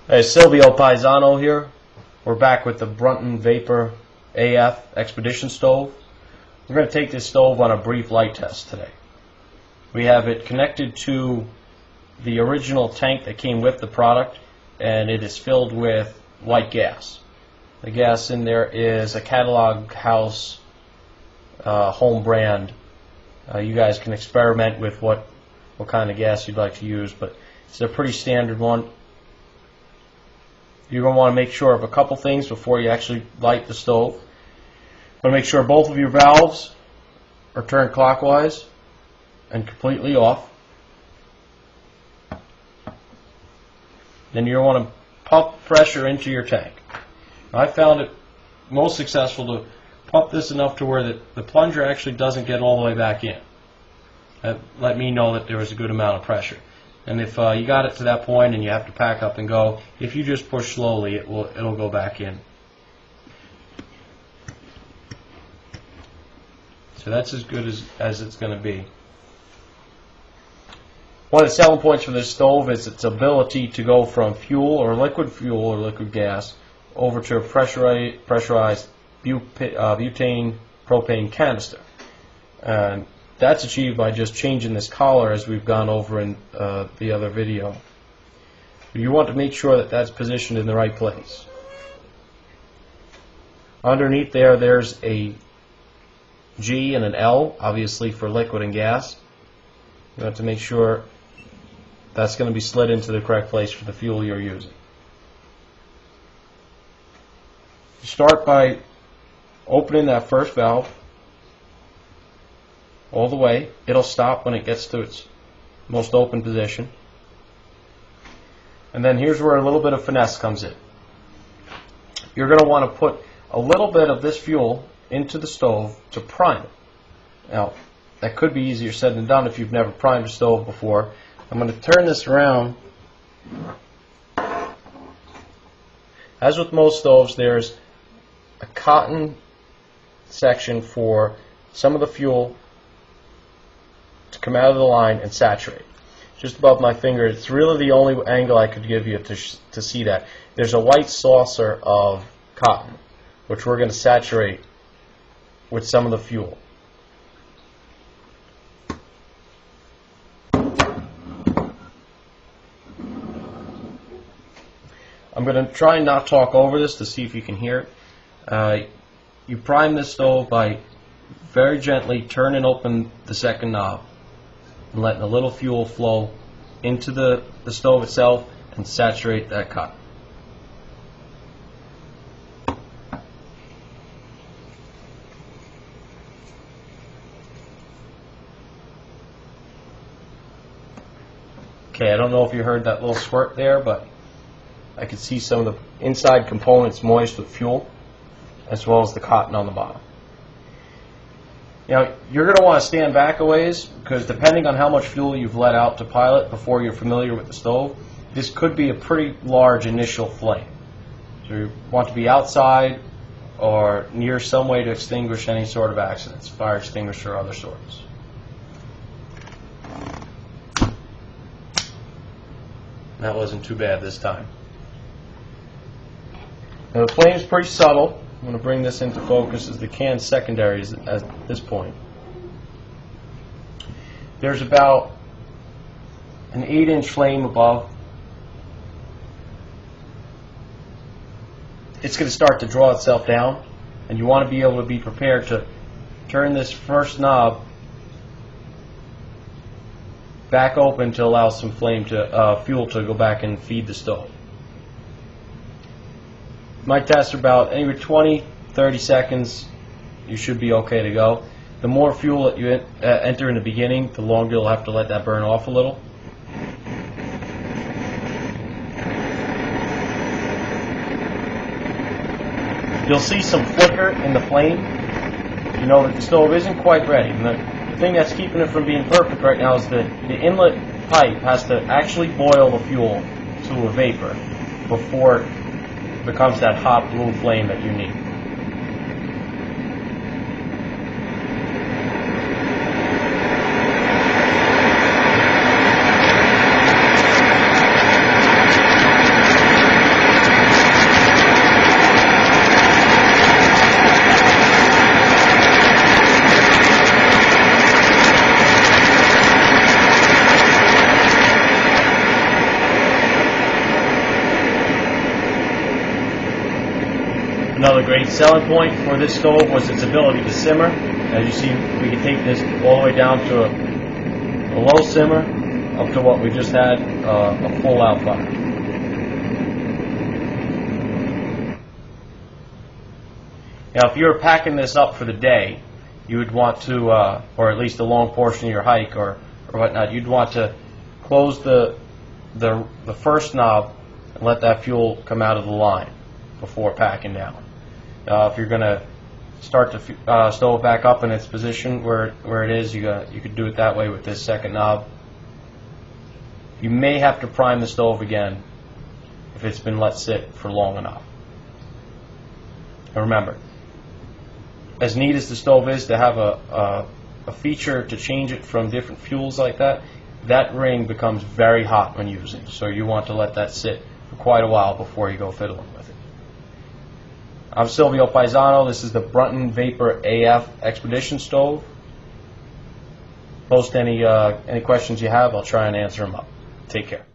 Hey, Silvio Paisano here. We're back with the Brunton Vapor AF Expedition Stove. We're going to take this stove on a brief light test today. We have it connected to the original tank that came with the product, and it is filled with white gas. The gas in there is a Catalog House home brand. You guys can experiment with what kind of gas you'd like to use, but it's a pretty standard one. You're going to want to make sure of a couple things before you actually light the stove. You want to make sure both of your valves are turned clockwise and completely off. Then you want to pump pressure into your tank. I found it most successful to pump this enough to where the plunger actually doesn't get all the way back in. That let me know that there was a good amount of pressure. And if you got it to that point and you have to pack up and go, if you just push slowly, it'll go back in. So that's as good as it's going to be. One of the selling points for this stove is its ability to go from fuel or liquid gas over to a pressurized butane propane canister. And that's achieved by just changing this collar, as we've gone over in the other video. You want to make sure that that's positioned in the right place. Underneath there's a G and an L, obviously for liquid and gas. You want to make sure that's going to be slid into the correct place for the fuel you're using. You start by opening that first valve all the way. It'll stop when it gets to its most open position. And then here's where a little bit of finesse comes in. You're going to want to put a little bit of this fuel into the stove to prime it. Now, that could be easier said than done if you've never primed a stove before. I'm going to turn this around. As with most stoves, there's a cotton section for some of the fuel to come out of the line and saturate. Just above my finger, it's really the only angle I could give you to see that. There's a white saucer of cotton, which we're going to saturate with some of the fuel. I'm going to try and not talk over this to see if you can hear it. You prime this stove by very gently turning open the second knob and letting a little fuel flow into the stove itself and saturate that cotton. Okay, I don't know if you heard that little squirt there, but I could see some of the inside components moist with fuel, as well as the cotton on the bottom. Now, you're going to want to stand back a ways, because depending on how much fuel you've let out to pilot before you're familiar with the stove, this could be a pretty large initial flame. So you want to be outside or near some way to extinguish any sort of accidents, fire extinguisher or other sorts. That wasn't too bad this time. Now, the flame is pretty subtle. I'm going to bring this into focus as the can secondaries at this point. There's about an 8-inch flame above. It's going to start to draw itself down, and you want to be able to be prepared to turn this first knob back open to allow some fuel to go back and feed the stove. Might test for about anywhere 20-30 seconds. You should be okay to go. The more fuel that you enter in the beginning, the longer you'll have to let that burn off a little. You'll see some flicker in the flame. You know that the stove isn't quite ready. And the thing that's keeping it from being perfect right now is the inlet pipe has to actually boil the fuel to a vapor before it becomes that hot blue flame that you need. Another great selling point for this stove was its ability to simmer. As you see, we can take this all the way down to a low simmer up to what we just had, a full out fire. Now if you're packing this up for the day, you would want to, or at least a long portion of your hike or whatnot, you'd want to close the first knob and let that fuel come out of the line before packing down. If you're going to start the stove back up in its position where it is, you could do it that way with this second knob. You may have to prime the stove again if it's been let sit for long enough. And remember, as neat as the stove is to have a feature to change it from different fuels like that, that ring becomes very hot when using. So you want to let that sit for quite a while before you go fiddling with it. I'm Silvio Paisano. This is the Brunton Vapor AF Expedition Stove. Post any questions you have. I'll try and answer them up. Take care.